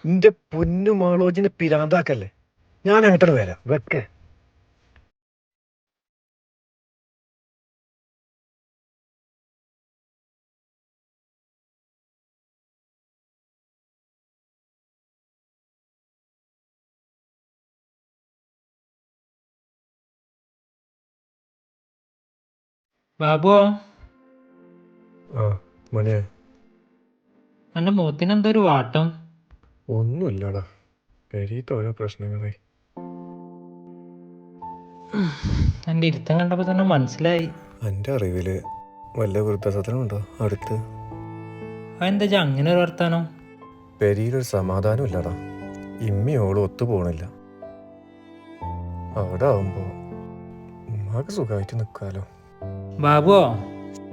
എന്റെ പൊന്നു മാളോജിനെ പിരാന്താക്കല്ലേ. ഞാൻ അങ്ങോട്ട് വരാം, വെക്കേ. ബാബുവോ, ആ മോനെ. എന്റെ മുഖത്തിന് എന്തോ ഒരു വാട്ടം. ഒന്നുമില്ലടാ, പെരീത്തെ ഓരോ പ്രശ്നങ്ങളെ. എന്റെ ഇരുത്തം കണ്ടപ്പോ തന്നെ മനസ്സിലായി. എൻ്റെ അറിവില് വല്ല വൃദ്ധസദനമുണ്ടോ അടുത്ത്? അതെന്താ അങ്ങനെ ഒരു വർത്താനം? പെരിയിലൊരു സമാധാനം ഇല്ലടാ. ഇമ്മിയോളും ഒത്തു പോണില്ല. അവിടെ ആവുമ്പോ ഉമ്മാക്ക് സുഖമായിട്ട് നിൽക്കാലോ. ബാബുവോ,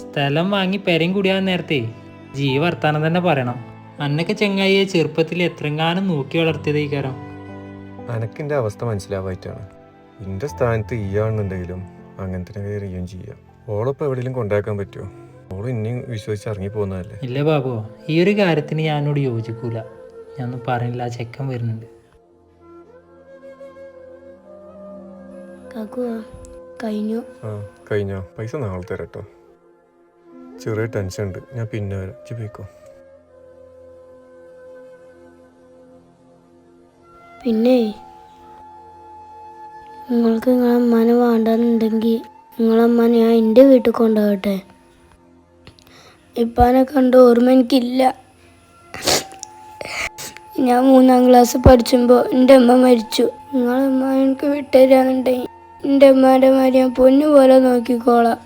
സ്ഥലം വാങ്ങി പെരയും കൂടിയാൻ നേരത്തെ വർത്താനം തന്നെ പറയണം. അന്നൊക്കെ ചെങ്ങായിയെ ചെറുപ്പത്തിൽ എത്രങ്ങാനും നോക്കി വളർത്തിയതേക്കാരം. അനക്കിൻ്റെ അവസ്ഥ മനസ്സിലാവായിട്ടാണ്. എൻ്റെ സ്ഥാനത്ത് ഈയാണെന്നുണ്ടെങ്കിലും അങ്ങനത്തെ കയറിയും ചെയ്യാം. ഓളിപ്പോൾ എവിടെയെങ്കിലും കൊണ്ടാക്കാൻ പറ്റുമോ? ഓള് ഇനിയും വിശ്വസിച്ച് ഇറങ്ങി പോകുന്നതല്ലേ. ഇല്ല ബാബുവോ, ഈ ഒരു കാര്യത്തിന് ഞാനോട് യോജിക്കൂല. ഞാനൊന്നും പറയുന്നില്ല, ആ ചെക്കൻ വരുന്നുണ്ട്. കഴിഞ്ഞു. ആ കഴിഞ്ഞോ? പൈസ നാളെ തരാട്ടോ. ചെറിയ ടെൻഷൻ ഉണ്ട്, ഞാൻ പിന്നെ വരാം. പോയിക്കോ. പിന്നെ നിങ്ങൾക്ക് നിങ്ങളമ്മനെ വേണ്ടെന്നുണ്ടെങ്കിൽ നിങ്ങളമ്മനെ ഞാൻ എൻ്റെ വീട്ടിൽ കൊണ്ടുപോകട്ടെ. ഇപ്പാനെ കണ്ട ഓർമ്മ എനിക്കില്ല. ഞാൻ 3ാം ക്ലാസ് പഠിച്ചുമ്പോൾ എൻ്റെ അമ്മ മരിച്ചു. നിങ്ങളമ്മ എനിക്ക് വിട്ടുതരാന്നുണ്ടെങ്കിൽ എൻ്റെ അമ്മേൻ്റെ മാതിരി ഞാൻ പൊന്നു പോലെ നോക്കിക്കോളാം.